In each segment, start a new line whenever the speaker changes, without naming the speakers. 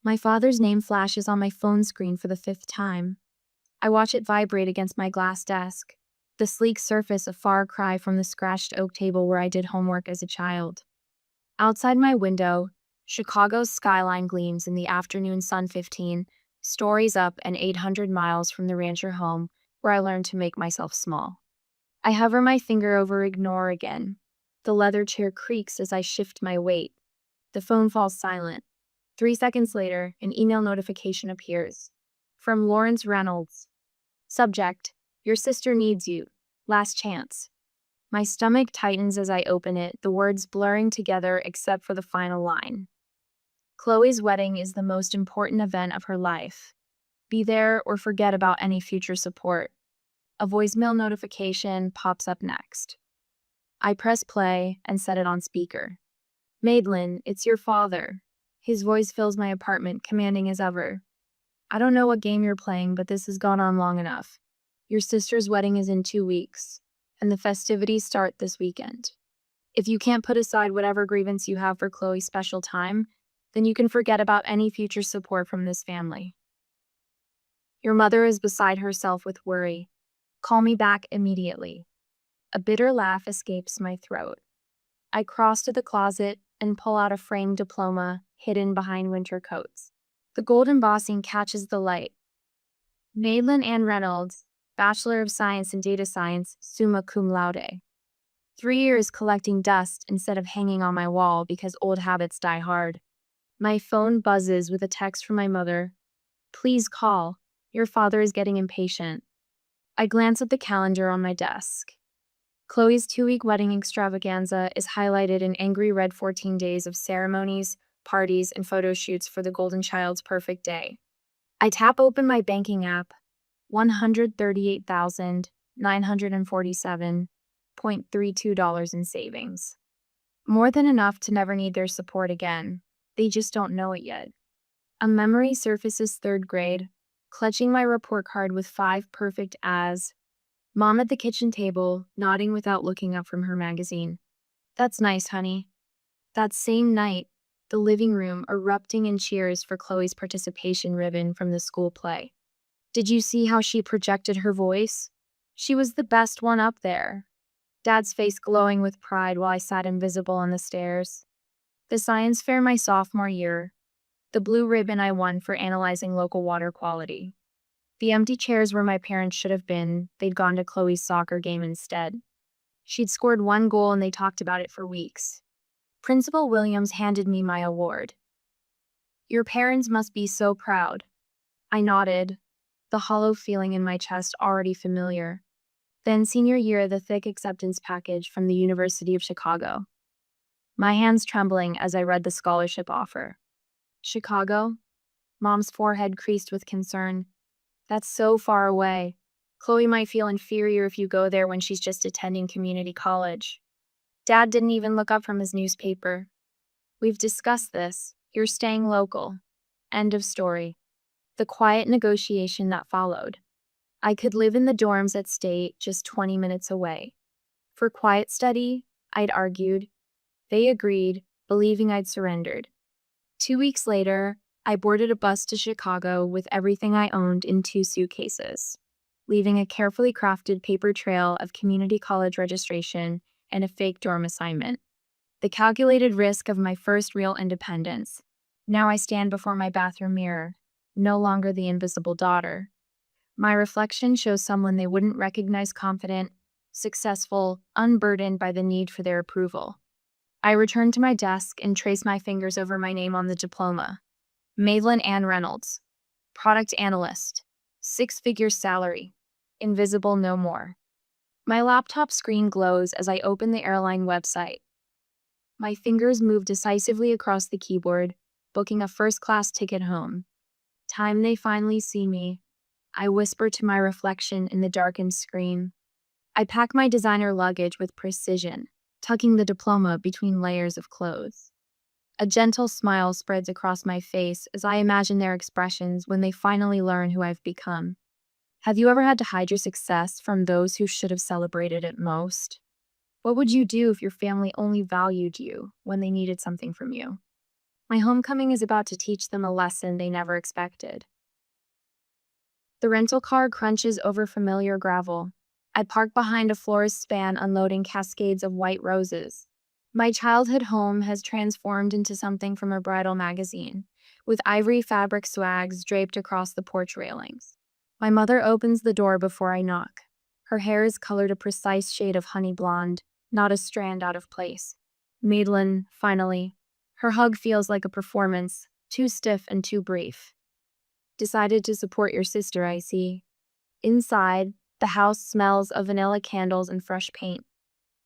My father's name flashes on my phone screen for the fifth time. I watch it vibrate against my glass desk, the sleek surface a far cry from the scratched oak table where I did homework as a child. Outside my window, Chicago's skyline gleams in the afternoon sun 15 stories up and 800 miles from the rancher home where I learned to make myself small. I hover my finger over ignore again. The leather chair creaks as I shift my weight. The phone falls silent. 3 seconds later, an email notification appears. From Lawrence Reynolds. Subject: Your sister needs you. Last chance. My stomach tightens as I open it, the words blurring together except for the final line. Chloe's wedding is the most important event of her life. Be there or forget about any future support. A voicemail notification pops up next. I press play and set it on speaker. Madelyn, it's your father. His voice fills my apartment, commanding as ever. I don't know what game you're playing, but this has gone on long enough. Your sister's wedding is in 2 weeks, and the festivities start this weekend. If you can't put aside whatever grievance you have for Chloe's special time, then you can forget about any future support from this family. Your mother is beside herself with worry. Call me back immediately. A bitter laugh escapes my throat. I cross to the closet and pull out a framed diploma hidden behind winter coats. The gold embossing catches the light. Madelyn Ann Reynolds, Bachelor of Science in Data Science, summa cum laude. 3 years collecting dust instead of hanging on my wall because old habits die hard. My phone buzzes with a text from my mother. Please call. Your father is getting impatient. I glance at the calendar on my desk. Chloe's 2-week wedding extravaganza is highlighted in angry red 14 days of ceremonies, parties, and photo shoots for the golden child's perfect day. I tap open my banking app. $138,947.32 in savings. More than enough to never need their support again. They just don't know it yet. A memory surfaces 3rd grade, clutching my report card with 5 perfect as. Mom at the kitchen table, nodding without looking up from her magazine. That's nice, honey. That same night, the living room erupting in cheers for Chloe's participation ribbon from the school play. Did you see how she projected her voice? She was the best one up there. Dad's face glowing with pride while I sat invisible on the stairs. The science fair my sophomore year. The blue ribbon I won for analyzing local water quality. The empty chairs where my parents should have been, they'd gone to Chloe's soccer game instead. She'd scored 1 goal and they talked about it for weeks. Principal Williams handed me my award. Your parents must be so proud. I nodded, the hollow feeling in my chest already familiar. Then senior year, the thick acceptance package from the University of Chicago. My hands trembling as I read the scholarship offer. Chicago? Mom's forehead creased with concern. That's so far away. Chloe might feel inferior if you go there when she's just attending community college. Dad didn't even look up from his newspaper. We've discussed this. You're staying local. End of story. The quiet negotiation that followed. I could live in the dorms at State, just 20 minutes away. For quiet study, I'd argued. They agreed, believing I'd surrendered. 2 weeks later, I boarded a bus to Chicago with everything I owned in 2 suitcases, leaving a carefully crafted paper trail of community college registration and a fake dorm assignment. The calculated risk of my first real independence. Now I stand before my bathroom mirror, no longer the invisible daughter. My reflection shows someone they wouldn't recognize confident, successful, unburdened by the need for their approval. I return to my desk and trace my fingers over my name on the diploma. Madelyn Ann Reynolds, product analyst, 6-figure salary, invisible no more. My laptop screen glows as I open the airline website. My fingers move decisively across the keyboard, booking a first-class ticket home. Time they finally see me, I whisper to my reflection in the darkened screen. I pack my designer luggage with precision, tucking the diploma between layers of clothes. A gentle smile spreads across my face as I imagine their expressions when they finally learn who I've become. Have you ever had to hide your success from those who should have celebrated it most? What would you do if your family only valued you when they needed something from you? My homecoming is about to teach them a lesson they never expected. The rental car crunches over familiar gravel. I park behind a florist's span unloading cascades of white roses. My childhood home has transformed into something from a bridal magazine, with ivory fabric swags draped across the porch railings. My mother opens the door before I knock. Her hair is colored a precise shade of honey blonde, not a strand out of place. Madelyn, finally. Her hug feels like a performance, too stiff and too brief. Decided to support your sister, I see. Inside, the house smells of vanilla candles and fresh paint.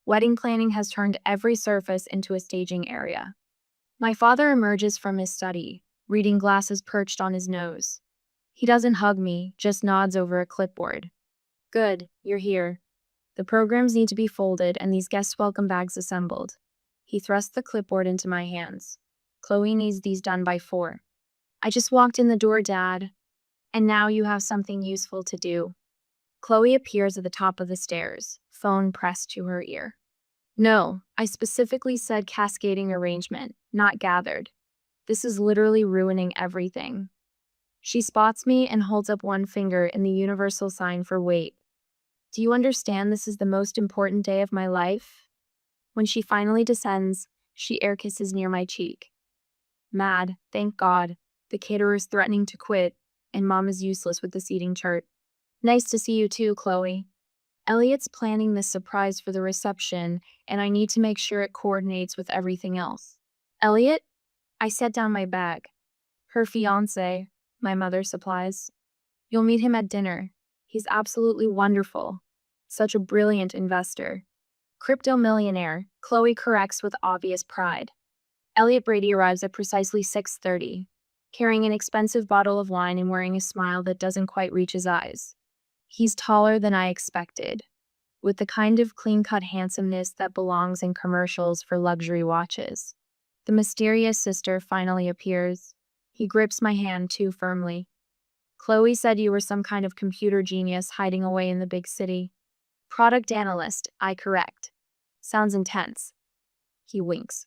Wedding planning has turned every surface into a staging area. My father emerges from his study, reading glasses perched on his nose. He doesn't hug me, just nods over a clipboard. Good, you're here. The programs need to be folded and these guest welcome bags assembled. He thrusts the clipboard into my hands. Chloe needs these done by 4. I just walked in the door, Dad. And now you have something useful to do. Chloe appears at the top of the stairs, phone pressed to her ear. No, I specifically said cascading arrangement, not gathered. This is literally ruining everything. She spots me and holds up one finger in the universal sign for wait. Do you understand this is the most important day of my life? When she finally descends, she air kisses near my cheek. Mad, thank God. The caterer's threatening to quit, and Mom is useless with the seating chart. Nice to see you too, Chloe. Elliot's planning this surprise for the reception, and I need to make sure it coordinates with everything else. Elliot? I set down my bag. Her fiancé, my mother supplies. You'll meet him at dinner. He's absolutely wonderful. Such a brilliant investor. Crypto millionaire, Chloe corrects with obvious pride. Elliot Brady arrives at precisely 6:30, carrying an expensive bottle of wine and wearing a smile that doesn't quite reach his eyes. He's taller than I expected, with the kind of clean-cut handsomeness that belongs in commercials for luxury watches. The mysterious sister finally appears. He grips my hand too firmly. Chloe said you were some kind of computer genius hiding away in the big city. Product analyst, I correct. Sounds intense. He winks.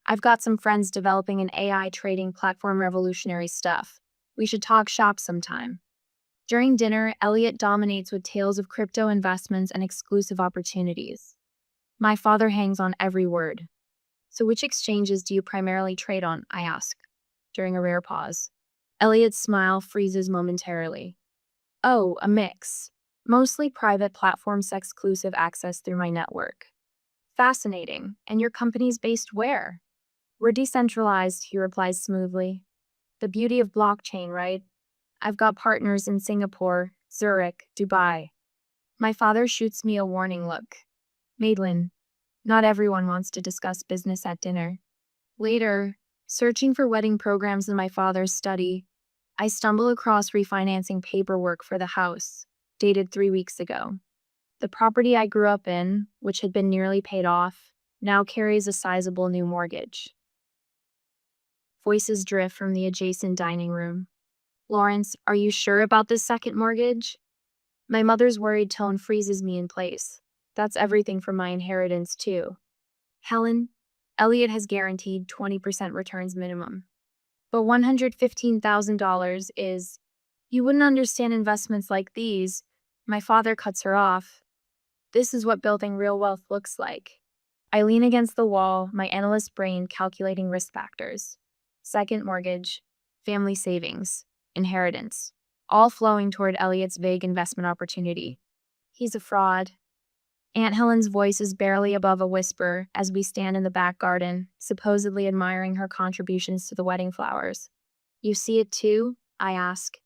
I've got some friends developing an AI trading platform, revolutionary stuff. We should talk shop sometime. During dinner, Elliot dominates with tales of crypto investments and exclusive opportunities. My father hangs on every word. So which exchanges do you primarily trade on? I ask, during a rare pause. Elliot's smile freezes momentarily. Oh, a mix. Mostly private platforms, exclusive access through my network. Fascinating. And your company's based where? We're decentralized, he replies smoothly. The beauty of blockchain, right? I've got partners in Singapore, Zurich, Dubai. My father shoots me a warning look. Madelyn, not everyone wants to discuss business at dinner. Later, searching for wedding programs in my father's study, I stumble across refinancing paperwork for the house, dated 3 weeks ago. The property I grew up in, which had been nearly paid off, now carries a sizable new mortgage. Voices drift from the adjacent dining room. Lawrence, are you sure about this second mortgage? My mother's worried tone freezes me in place. That's everything from my inheritance, too. Helen, Elliot has guaranteed 20% returns minimum. But $115,000 is... You wouldn't understand investments like these. My father cuts her off. This is what building real wealth looks like. I lean against the wall, my analyst brain calculating risk factors. Second mortgage, family savings, inheritance, all flowing toward Elliot's vague investment opportunity. He's a fraud. Aunt Helen's voice is barely above a whisper as we stand in the back garden, supposedly admiring her contributions to the wedding flowers. You see it too? I ask.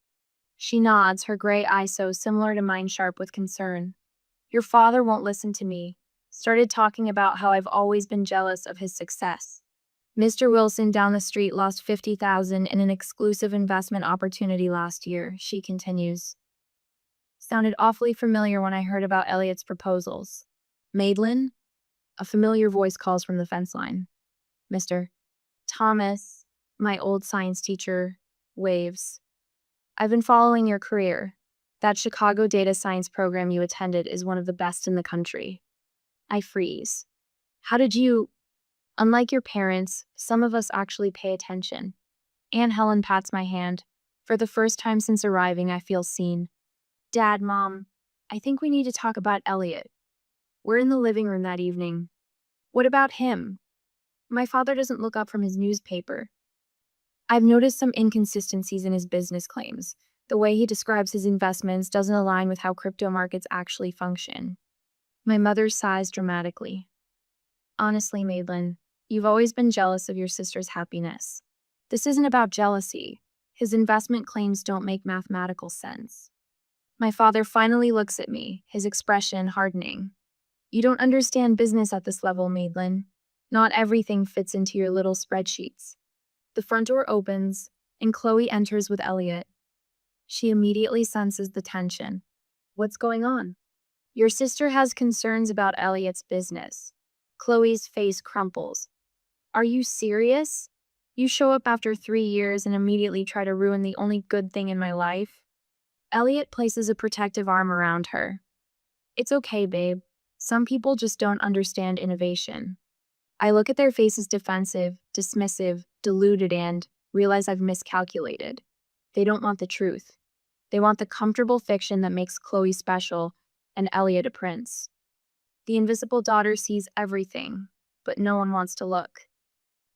She nods, her gray eyes so similar to mine sharp with concern. Your father won't listen to me. Started talking about how I've always been jealous of his success. Mr. Wilson down the street lost $50,000 in an exclusive investment opportunity last year, she continues. Sounded awfully familiar when I heard about Elliot's proposals. Madelyn? A familiar voice calls from the fence line. Mr. Thomas, my old science teacher, waves. I've been following your career. That Chicago data science program you attended is one of the best in the country. I freeze. How did you... Unlike your parents, some of us actually pay attention. Aunt Helen pats my hand. For the first time since arriving, I feel seen. Dad, Mom, I think we need to talk about Elliot. We're in the living room that evening. What about him? My father doesn't look up from his newspaper. I've noticed some inconsistencies in his business claims. The way he describes his investments doesn't align with how crypto markets actually function. My mother sighs dramatically. Honestly, Madelyn, you've always been jealous of your sister's happiness. This isn't about jealousy. His investment claims don't make mathematical sense. My father finally looks at me, his expression hardening. You don't understand business at this level, Madelyn. Not everything fits into your little spreadsheets. The front door opens, and Chloe enters with Elliot. She immediately senses the tension. What's going on? Your sister has concerns about Elliot's business. Chloe's face crumples. Are you serious? You show up after 3 years and immediately try to ruin the only good thing in my life? Elliot places a protective arm around her. It's okay, babe. Some people just don't understand innovation. I look at their faces defensive, dismissive, deluded, and realize I've miscalculated. They don't want the truth. They want the comfortable fiction that makes Chloe special and Elliot a prince. The invisible daughter sees everything, but no one wants to look.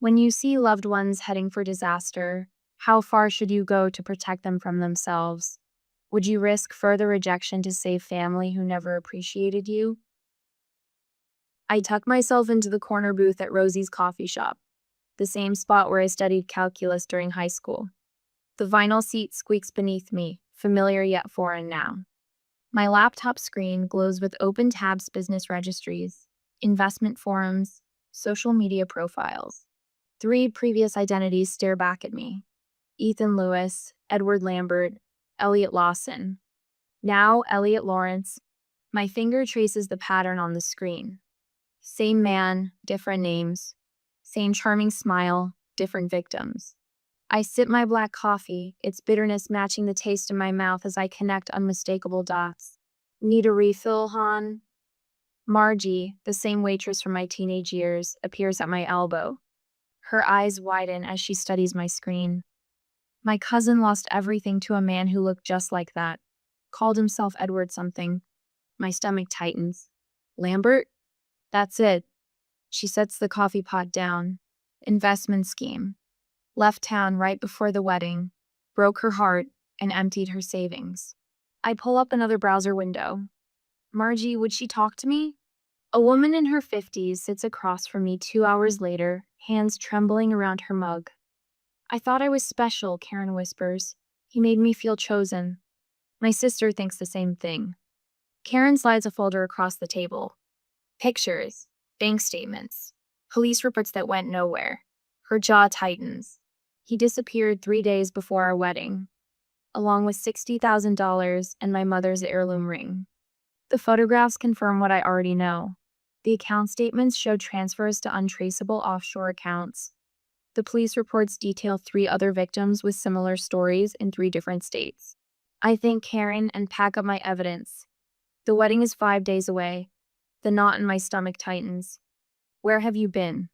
When you see loved ones heading for disaster, how far should you go to protect them from themselves? Would you risk further rejection to save family who never appreciated you? I tuck myself into the corner booth at Rosie's coffee shop, the same spot where I studied calculus during high school. The vinyl seat squeaks beneath me, familiar yet foreign now. My laptop screen glows with open tabs, business registries, investment forums, social media profiles. 3 previous identities stare back at me. Ethan Lewis, Edward Lambert, Elliot Lawson. Now Elliot Lawrence. My finger traces the pattern on the screen. Same man, different names. Same charming smile, different victims. I sip my black coffee, its bitterness matching the taste in my mouth as I connect unmistakable dots. Need a refill, hon? Margie, the same waitress from my teenage years, appears at my elbow. Her eyes widen as she studies my screen. My cousin lost everything to a man who looked just like that. Called himself Edward something. My stomach tightens. Lambert? That's it. She sets the coffee pot down. Investment scheme. Left town right before the wedding. Broke her heart and emptied her savings. I pull up another browser window. Margie, would she talk to me? A woman in her 50s sits across from me 2 hours later, hands trembling around her mug. I thought I was special, Karen whispers. He made me feel chosen. My sister thinks the same thing. Karen slides a folder across the table. Pictures, bank statements, police reports that went nowhere. Her jaw tightens. He disappeared 3 days before our wedding, along with $60,000 and my mother's heirloom ring. The photographs confirm what I already know. The account statements show transfers to untraceable offshore accounts. The police reports detail 3 other victims with similar stories in 3 different states. I thank Karen and pack up my evidence. The wedding is 5 days away. The knot in my stomach tightens. Where have you been?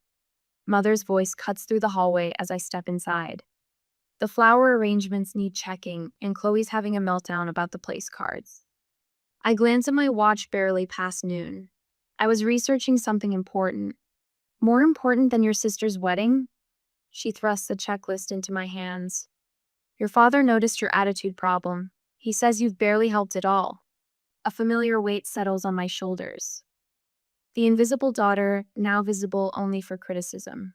Mother's voice cuts through the hallway as I step inside. The flower arrangements need checking, and Chloe's having a meltdown about the place cards. I glance at my watch, barely past noon. I was researching something important. More important than your sister's wedding? She thrusts a checklist into my hands. Your father noticed your attitude problem. He says you've barely helped at all. A familiar weight settles on my shoulders. The invisible daughter, now visible only for criticism.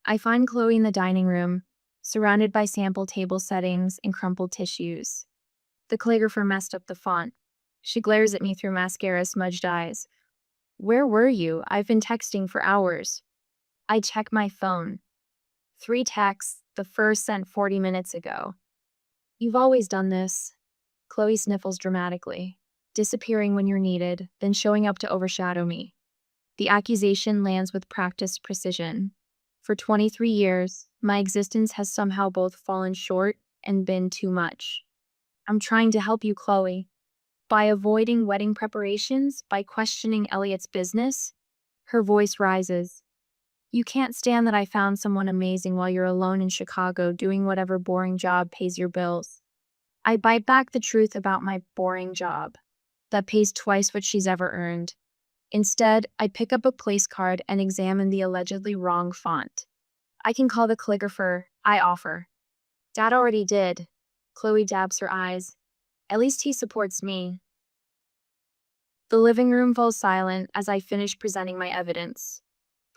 I find Chloe in the dining room, surrounded by sample table settings and crumpled tissues. The calligrapher messed up the font. She glares at me through mascara-smudged eyes. Where were you? I've been texting for hours. I check my phone. 3 texts, the first sent 40 minutes ago. You've always done this. Chloe sniffles dramatically, disappearing when you're needed, then showing up to overshadow me. The accusation lands with practiced precision. For 23 years, my existence has somehow both fallen short and been too much. I'm trying to help you, Chloe. By avoiding wedding preparations, by questioning Elliot's business. Her voice rises. You can't stand that I found someone amazing while you're alone in Chicago doing whatever boring job pays your bills. I bite back the truth about my boring job that pays twice what she's ever earned. Instead, I pick up a place card and examine the allegedly wrong font. I can call the calligrapher, I offer. Dad already did. Chloe dabs her eyes. At least he supports me. The living room falls silent as I finish presenting my evidence.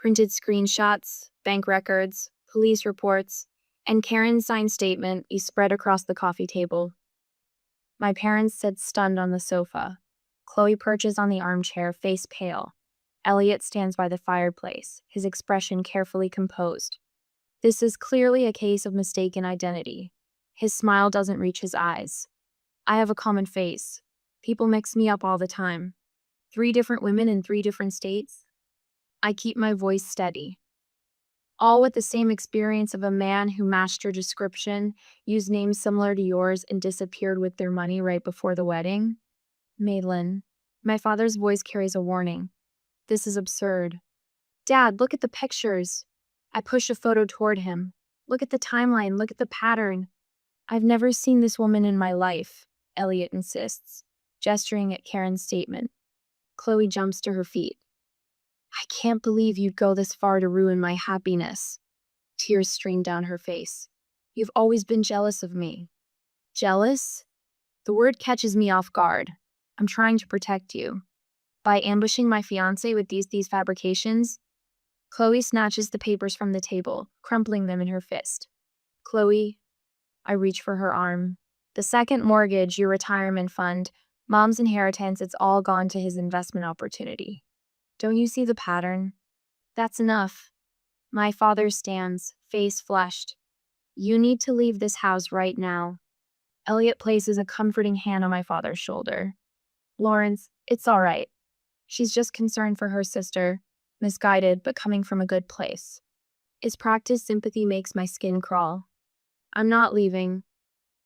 Printed screenshots, bank records, police reports, and Karen's signed statement is spread across the coffee table. My parents sit stunned on the sofa. Chloe perches on the armchair, face pale. Elliot stands by the fireplace, his expression carefully composed. This is clearly a case of mistaken identity. His smile doesn't reach his eyes. I have a common face. People mix me up all the time. 3 different women in 3 different states. I keep my voice steady. All with the same experience of a man who matched your description, used names similar to yours, and disappeared with their money right before the wedding. Madelyn. My father's voice carries a warning. This is absurd. Dad, look at the pictures. I push a photo toward him. Look at the timeline, look at the pattern. I've never seen this woman in my life, Elliot insists, gesturing at Karen's statement. Chloe jumps to her feet. I can't believe you'd go this far to ruin my happiness. Tears stream down her face. You've always been jealous of me. Jealous? The word catches me off guard. I'm trying to protect you. By ambushing my fiancé with these fabrications? Chloe snatches the papers from the table, crumpling them in her fist. Chloe, I reach for her arm. The second mortgage, your retirement fund, Mom's inheritance, it's all gone to his investment opportunity. Don't you see the pattern? That's enough. My father stands, face flushed. You need to leave this house right now. Elliot places a comforting hand on my father's shoulder. Lawrence, it's all right. She's just concerned for her sister, misguided but coming from a good place. His practiced sympathy makes my skin crawl. I'm not leaving.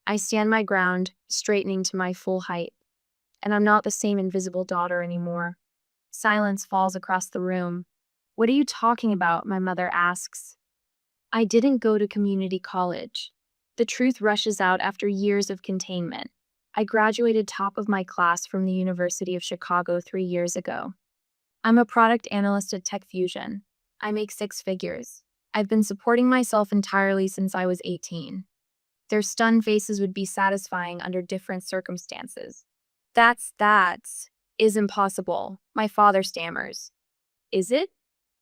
I stand my ground, straightening to my full height. And I'm not the same invisible daughter anymore. Silence falls across the room. What are you talking about? My mother asks. I didn't go to community college. The truth rushes out after years of containment. I graduated top of my class from the University of Chicago 3 years ago. I'm a product analyst at Tech Fusion. I make 6 figures. I've been supporting myself entirely since I was 18. Their stunned faces would be satisfying under different circumstances. That is impossible, my father stammers. Is it?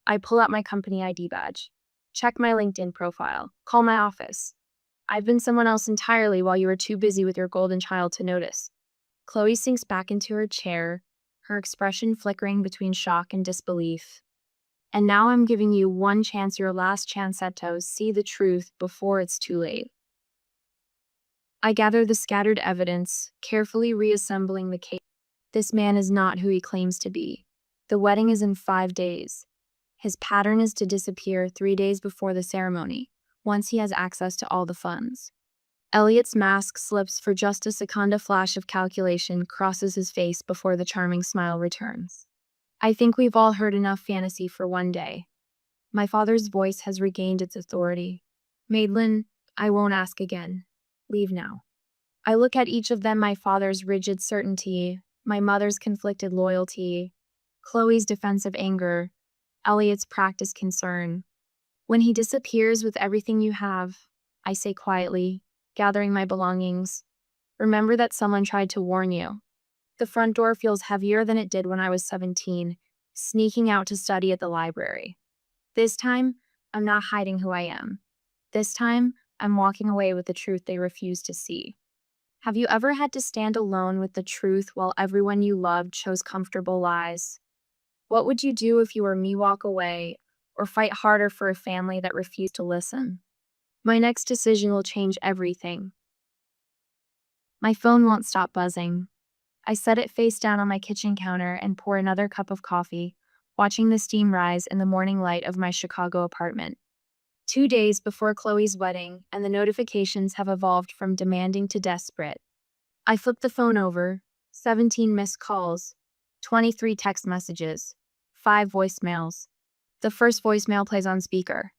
I pull out my company ID badge. Check my LinkedIn profile. Call my office. I've been someone else entirely while you were too busy with your golden child to notice. Chloe sinks back into her chair, her expression flickering between shock and disbelief. And now I'm giving you one chance, your last chance at to see the truth before it's too late. I gather the scattered evidence, carefully reassembling the case. This man is not who he claims to be. The wedding is in 5 days. His pattern is to disappear 3 days before the ceremony, once he has access to all the funds. Elliot's mask slips for just a second. A flash of calculation crosses his face before the charming smile returns. I think we've all heard enough fantasy for one day. My father's voice has regained its authority. Madelyn, I won't ask again. Leave now. I look at each of them, my father's rigid certainty, my mother's conflicted loyalty, Chloe's defensive anger, Elliot's practiced concern. When he disappears with everything you have, I say quietly, gathering my belongings, remember that someone tried to warn you. The front door feels heavier than it did when I was 17, sneaking out to study at the library. This time, I'm not hiding who I am. This time, I'm walking away with the truth they refuse to see. Have you ever had to stand alone with the truth while everyone you loved chose comfortable lies? What would you do if you were me? Walk away, or fight harder for a family that refused to listen? My next decision will change everything. My phone won't stop buzzing. I set it face down on my kitchen counter and pour another cup of coffee, watching the steam rise in the morning light of my Chicago apartment. 2 days before Chloe's wedding, and the notifications have evolved from demanding to desperate. I flip the phone over, 17 missed calls, 23 text messages, 5 voicemails. The first voicemail plays on speaker.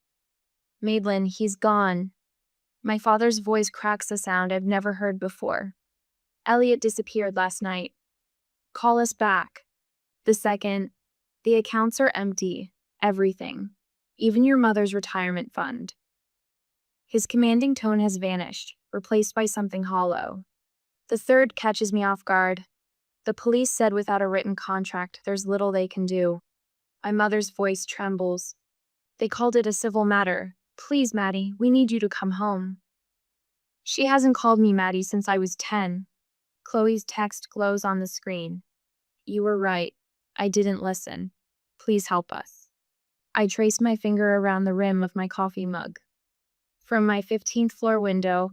Madelyn, he's gone. My father's voice cracks a sound I've never heard before. Elliot disappeared last night. Call us back. The second, the accounts are empty. Everything. Even your mother's retirement fund. His commanding tone has vanished, replaced by something hollow. The third catches me off guard. The police said without a written contract, there's little they can do. My mother's voice trembles. They called it a civil matter. Please, Maddie, we need you to come home. She hasn't called me Maddie since I was 10. Chloe's text glows on the screen. You were right. I didn't listen. Please help us. I trace my finger around the rim of my coffee mug. From my 15th floor window,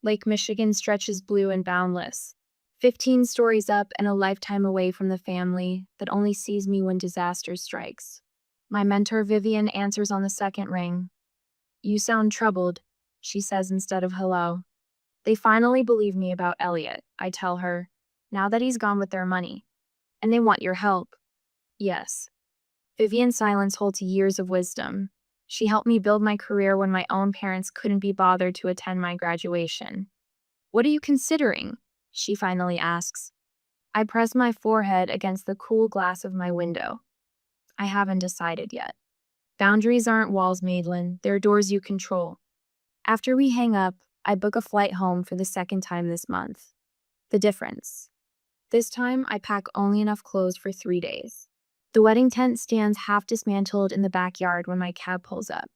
Lake Michigan stretches blue and boundless. 15 stories up and a lifetime away from the family that only sees me when disaster strikes. My mentor Vivian answers on the second ring. You sound troubled, she says instead of hello. They finally believe me about Elliot, I tell her, now that he's gone with their money. And they want your help. Yes. Vivian's silence holds years of wisdom. She helped me build my career when my own parents couldn't be bothered to attend my graduation. What are you considering? She finally asks. I press my forehead against the cool glass of my window. I haven't decided yet. Boundaries aren't walls, Madelyn. They're doors you control. After we hang up, I book a flight home for the second time this month. The difference. This time, I pack only enough clothes for 3 days. The wedding tent stands half dismantled in the backyard when my cab pulls up.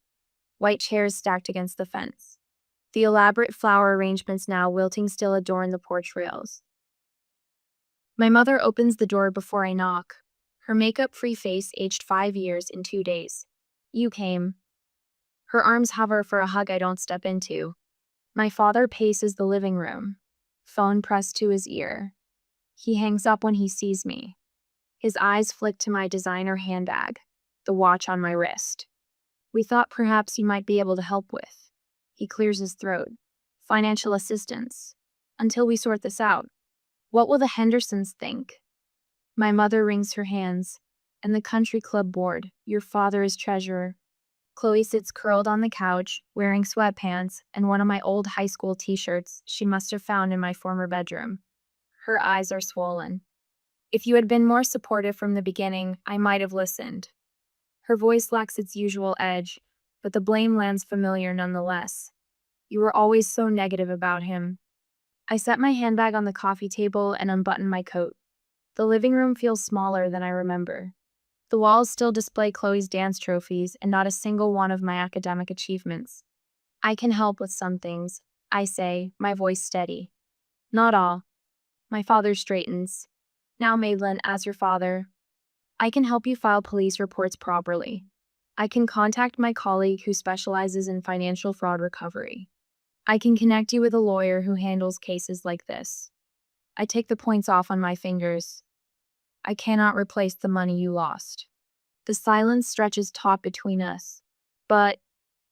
White chairs stacked against the fence. The elaborate flower arrangements now wilting still adorn the porch rails. My mother opens the door before I knock. Her makeup-free face aged 5 years in 2 days. You came. Her arms hover for a hug I don't step into. My father paces the living room, phone pressed to his ear. He hangs up when he sees me. His eyes flick to my designer handbag, the watch on my wrist. We thought perhaps you might be able to help with. He clears his throat. Financial assistance. Until we sort this out. What will the Hendersons think? My mother wrings her hands. And the country club board. Your father is treasurer. Chloe sits curled on the couch, wearing sweatpants and one of my old high school t-shirts she must have found in my former bedroom. Her eyes are swollen. If you had been more supportive from the beginning, I might have listened. Her voice lacks its usual edge, but the blame lands familiar nonetheless. You were always so negative about him. I set my handbag on the coffee table and unbutton my coat. The living room feels smaller than I remember. The walls still display Chloe's dance trophies and not a single one of my academic achievements. I can help with some things, I say, my voice steady. Not all. My father straightens. Now, Madelyn, as your father, I can help you file police reports properly. I can contact my colleague who specializes in financial fraud recovery. I can connect you with a lawyer who handles cases like this. I take the points off on my fingers. I cannot replace the money you lost. The silence stretches taut between us. But,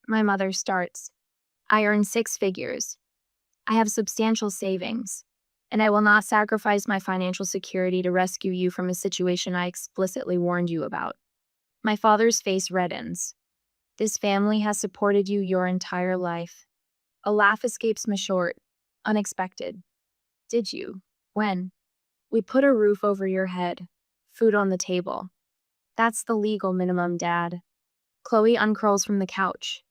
my mother starts. I earn 6 figures. I have substantial savings. And I will not sacrifice my financial security to rescue you from a situation I explicitly warned you about. My father's face reddens. This family has supported you your entire life. A laugh escapes me short. Unexpected. Did you? When? We put a roof over your head. Food on the table. That's the legal minimum, Dad. Chloe uncurls from the couch.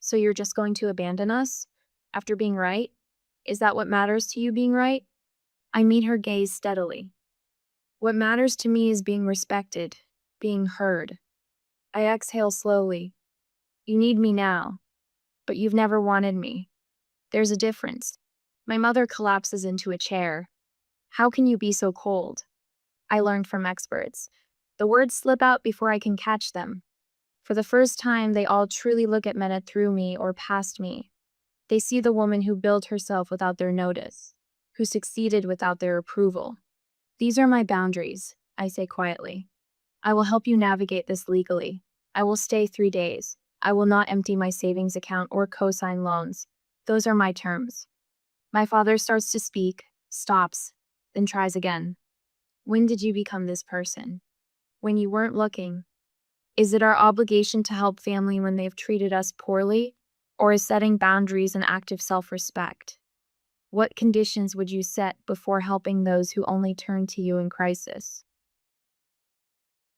So you're just going to abandon us? After being right? Is that what matters to you, being right? I meet her gaze steadily. What matters to me is being respected, being heard. I exhale slowly. You need me now, but you've never wanted me. There's a difference. My mother collapses into a chair. How can you be so cold? I learned from experts. The words slip out before I can catch them. For the first time, they all truly look at men through me or past me. They see the woman who built herself without their notice, who succeeded without their approval. These are my boundaries, I say quietly. I will help you navigate this legally. I will stay 3 days. I will not empty my savings account or co-sign loans. Those are my terms. My father starts to speak, stops, then tries again. When did you become this person? When you weren't looking. Is it our obligation to help family when they've treated us poorly? Or is setting boundaries an act of self-respect? What conditions would you set before helping those who only turn to you in crisis?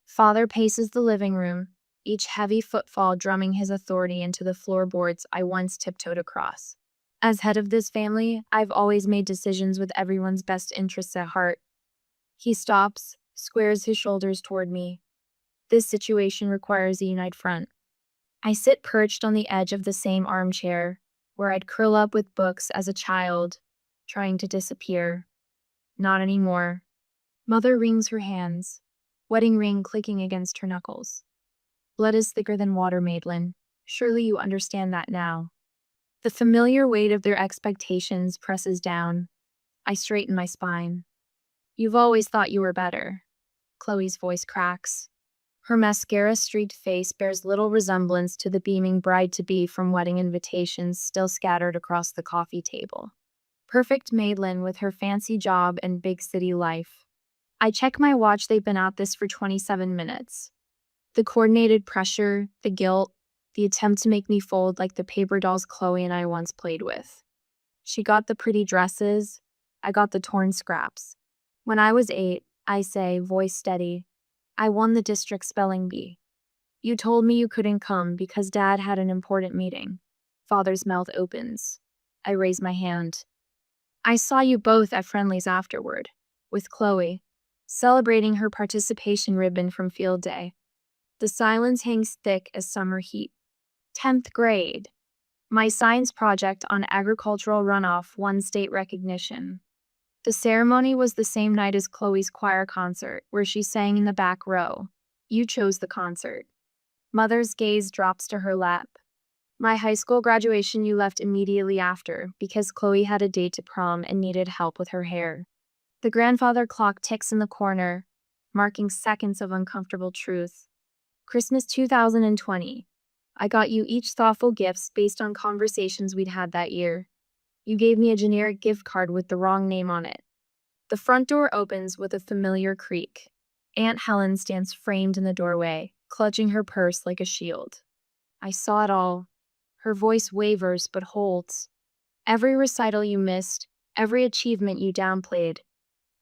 Father paces the living room, each heavy footfall drumming his authority into the floorboards I once tiptoed across. As head of this family, I've always made decisions with everyone's best interests at heart. He stops, squares his shoulders toward me. This situation requires a united front. I sit perched on the edge of the same armchair, where I'd curl up with books as a child, trying to disappear. Not anymore. Mother wrings her hands, wedding ring clicking against her knuckles. Blood is thicker than water, Madelyn. Surely you understand that now. The familiar weight of their expectations presses down. I straighten my spine. You've always thought you were better. Chloe's voice cracks. Her mascara-streaked face bears little resemblance to the beaming bride-to-be from wedding invitations still scattered across the coffee table. Perfect Madelyn with her fancy job and big city life. I check my watch. They've been at this for 27 minutes. The coordinated pressure, the guilt, the attempt to make me fold like the paper dolls Chloe and I once played with. She got the pretty dresses. I got the torn scraps. When I was 8, I say, voice steady, I won the district spelling bee. You told me you couldn't come because Dad had an important meeting. Father's mouth opens. I raise my hand. I saw you both at Friendly's afterward, with Chloe, celebrating her participation ribbon from field day. The silence hangs thick as summer heat. 10th grade. My science project on agricultural runoff won state recognition. The ceremony was the same night as Chloe's choir concert, where she sang in the back row. You chose the concert. Mother's gaze drops to her lap. My high school graduation you left immediately after, because Chloe had a date to prom and needed help with her hair. The grandfather clock ticks in the corner, marking seconds of uncomfortable truth. Christmas 2020. I got you each thoughtful gifts based on conversations we'd had that year. You gave me a generic gift card with the wrong name on it. The front door opens with a familiar creak. Aunt Helen stands framed in the doorway, clutching her purse like a shield. I saw it all. Her voice wavers but holds. Every recital you missed, every achievement you downplayed.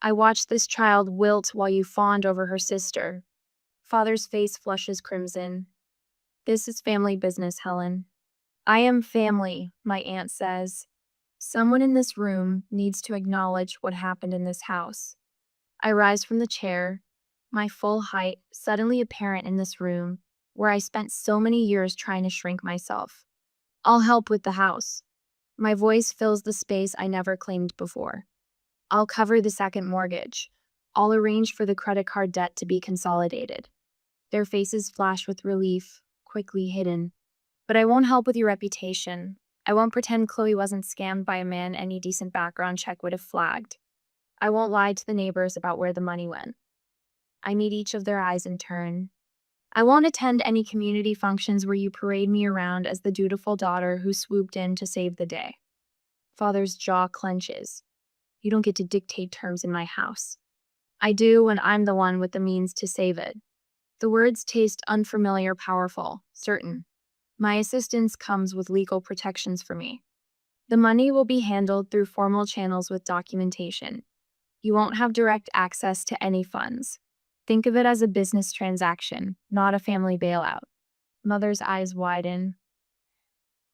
I watched this child wilt while you fawned over her sister. Father's face flushes crimson. This is family business, Helen. I am family, my aunt says. Someone in this room needs to acknowledge what happened in this house. I rise from the chair, my full height suddenly apparent in this room, where I spent so many years trying to shrink myself. I'll help with the house. My voice fills the space I never claimed before. I'll cover the second mortgage. I'll arrange for the credit card debt to be consolidated. Their faces flash with relief, quickly hidden. But I won't help with your reputation. I won't pretend Chloe wasn't scammed by a man any decent background check would have flagged. I won't lie to the neighbors about where the money went. I meet each of their eyes in turn. I won't attend any community functions where you parade me around as the dutiful daughter who swooped in to save the day. Father's jaw clenches. You don't get to dictate terms in my house. I do when I'm the one with the means to save it. The words taste unfamiliar, powerful, certain. My assistance comes with legal protections for me. The money will be handled through formal channels with documentation. You won't have direct access to any funds. Think of it as a business transaction, not a family bailout. Mother's eyes widen.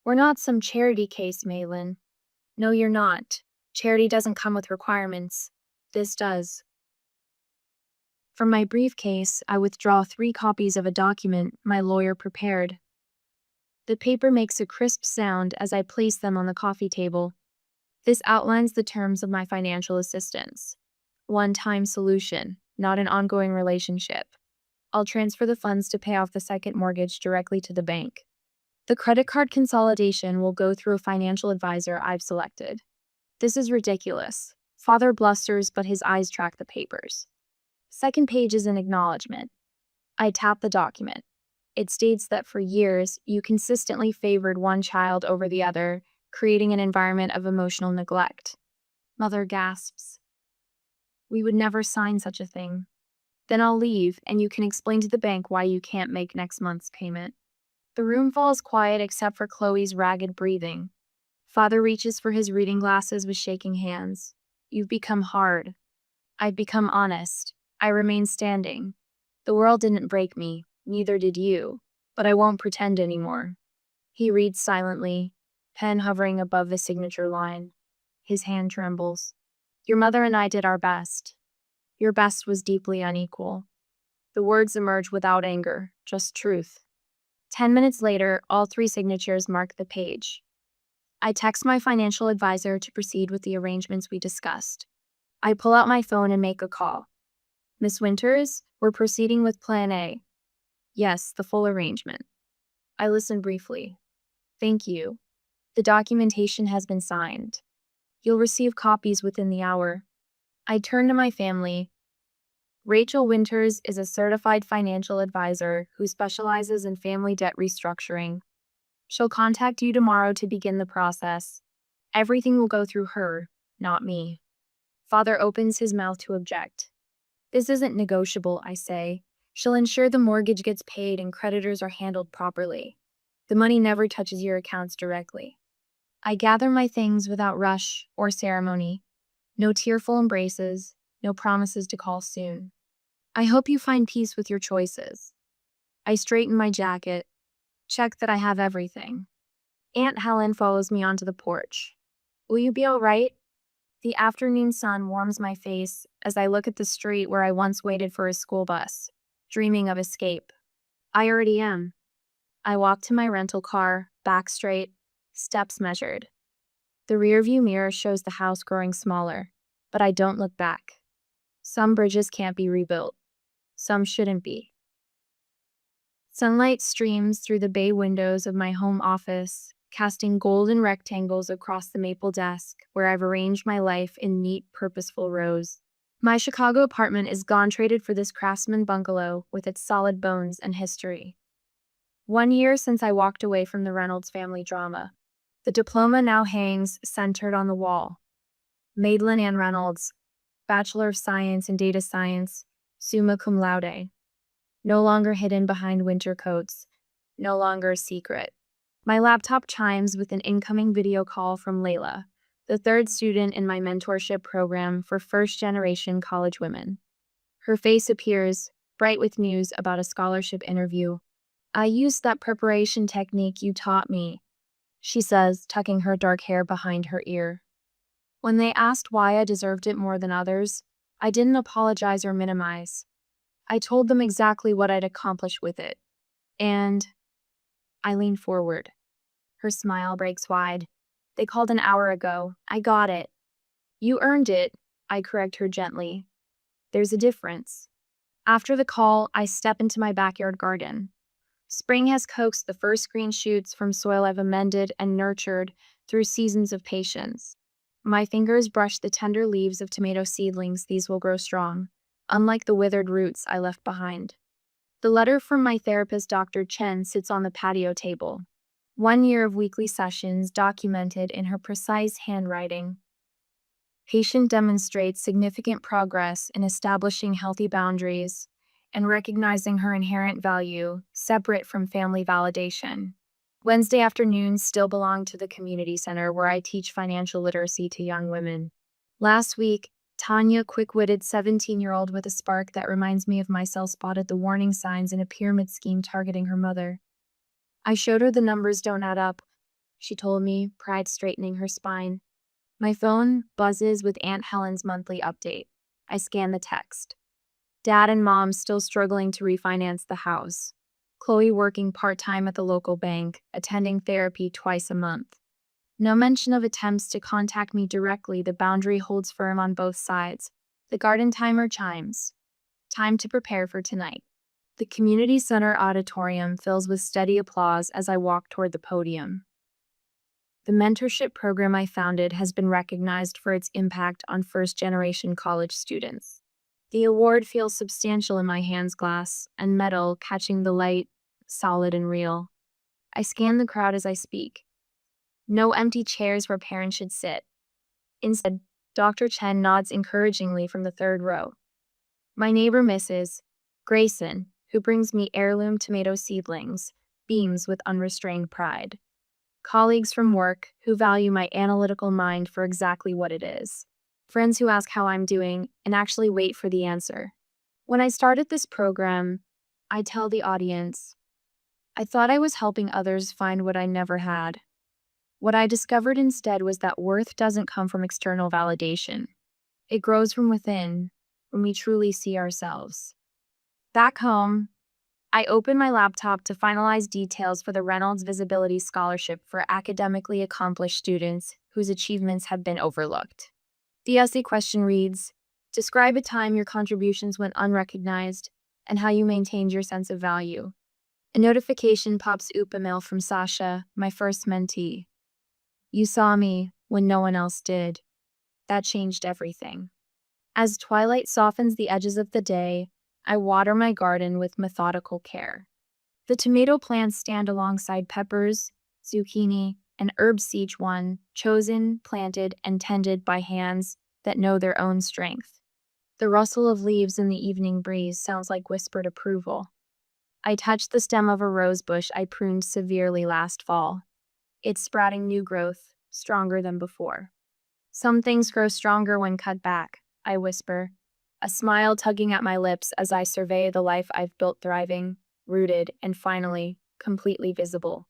We're not some charity case, Madelyn. No, you're not. Charity doesn't come with requirements. This does. From my briefcase, I withdraw 3 copies of a document my lawyer prepared. The paper makes a crisp sound as I place them on the coffee table. This outlines the terms of my financial assistance. One-time solution, not an ongoing relationship. I'll transfer the funds to pay off the second mortgage directly to the bank. The credit card consolidation will go through a financial advisor I've selected. This is ridiculous. Father blusters, but his eyes track the papers. Second page is an acknowledgement. I tap the document. It states that for years, you consistently favored one child over the other, creating an environment of emotional neglect. Mother gasps. We would never sign such a thing. Then I'll leave, and you can explain to the bank why you can't make next month's payment. The room falls quiet except for Chloe's ragged breathing. Father reaches for his reading glasses with shaking hands. You've become hard. I've become honest. I remain standing. The world didn't break me, neither did you. But I won't pretend anymore. He reads silently, pen hovering above the signature line. His hand trembles. Your mother and I did our best. Your best was deeply unequal. The words emerge without anger, just truth. 10 minutes later, all three signatures mark the page. I text my financial advisor to proceed with the arrangements we discussed. I pull out my phone and make a call. Miss Winters, we're proceeding with Plan A. Yes, the full arrangement. I listen briefly. Thank you. The documentation has been signed. You'll receive copies within the hour. I turn to my family. Rachel Winters is a certified financial advisor who specializes in family debt restructuring. She'll contact you tomorrow to begin the process. Everything will go through her, not me. Father opens his mouth to object. This isn't negotiable, I say. She'll ensure the mortgage gets paid and creditors are handled properly. The money never touches your accounts directly. I gather my things without rush or ceremony. No tearful embraces, no promises to call soon. I hope you find peace with your choices. I straighten my jacket, check that I have everything. Aunt Helen follows me onto the porch. Will you be all right? The afternoon sun warms my face as I look at the street where I once waited for a school bus, dreaming of escape. I already am. I walk to my rental car, back straight, steps measured. The rearview mirror shows the house growing smaller, but I don't look back. Some bridges can't be rebuilt. Some shouldn't be. Sunlight streams through the bay windows of my home office, casting golden rectangles across the maple desk where I've arranged my life in neat, purposeful rows. My Chicago apartment is gone traded for this craftsman bungalow with its solid bones and history. 1 year since I walked away from the Reynolds family drama. The diploma now hangs centered on the wall. Madelyn Ann Reynolds, Bachelor of Science in Data Science, summa cum laude. No longer hidden behind winter coats, no longer a secret. My laptop chimes with an incoming video call from Layla, the third student in my mentorship program for first-generation college women. Her face appears, bright with news about a scholarship interview. I used that preparation technique you taught me, she says, tucking her dark hair behind her ear. When they asked why I deserved it more than others, I didn't apologize or minimize. I told them exactly what I'd accomplished with it. And I lean forward. Her smile breaks wide. They called an hour ago. I got it. You earned it, I correct her gently. There's a difference. After the call, I step into my backyard garden. Spring has coaxed the first green shoots from soil I've amended and nurtured through seasons of patience. My fingers brush the tender leaves of tomato seedlings. These will grow strong, unlike the withered roots I left behind. The letter from my therapist, Dr. Chen, sits on the patio table. 1 year of weekly sessions documented in her precise handwriting. Patient demonstrates significant progress in establishing healthy boundaries and recognizing her inherent value, separate from family validation. Wednesday afternoons still belong to the community center where I teach financial literacy to young women. Last week, Tanya, quick-witted 17-year-old with a spark that reminds me of myself, spotted the warning signs in a pyramid scheme targeting her mother. I showed her the numbers don't add up, she told me, pride straightening her spine. My phone buzzes with Aunt Helen's monthly update. I scan the text. Dad and Mom still struggling to refinance the house. Chloe working part-time at the local bank, attending therapy twice a month. No mention of attempts to contact me directly. The boundary holds firm on both sides. The garden timer chimes. Time to prepare for tonight. The community center auditorium fills with steady applause as I walk toward the podium. The mentorship program I founded has been recognized for its impact on first-generation college students. The award feels substantial in my hands, glass and metal catching the light, solid and real. I scan the crowd as I speak. No empty chairs where parents should sit. Instead, Dr. Chen nods encouragingly from the third row. My neighbor Mrs. Grayson, who brings me heirloom tomato seedlings, beams with unrestrained pride. Colleagues from work who value my analytical mind for exactly what it is. Friends who ask how I'm doing and actually wait for the answer. When I started this program, I tell the audience, I thought I was helping others find what I never had. What I discovered instead was that worth doesn't come from external validation. It grows from within, when we truly see ourselves. Back home, I opened my laptop to finalize details for the Reynolds Visibility Scholarship for academically accomplished students whose achievements have been overlooked. The essay question reads, describe a time your contributions went unrecognized and how you maintained your sense of value. A notification pops up email from Sasha, my first mentee. You saw me when no one else did. That changed everything. As twilight softens the edges of the day, I water my garden with methodical care. The tomato plants stand alongside peppers, zucchini, and herbs, each one chosen, planted, and tended by hands that know their own strength. The rustle of leaves in the evening breeze sounds like whispered approval. I touch the stem of a rose bush I pruned severely last fall. It's sprouting new growth, stronger than before. Some things grow stronger when cut back, I whisper, a smile tugging at my lips as I survey the life I've built thriving, rooted, and finally, completely visible.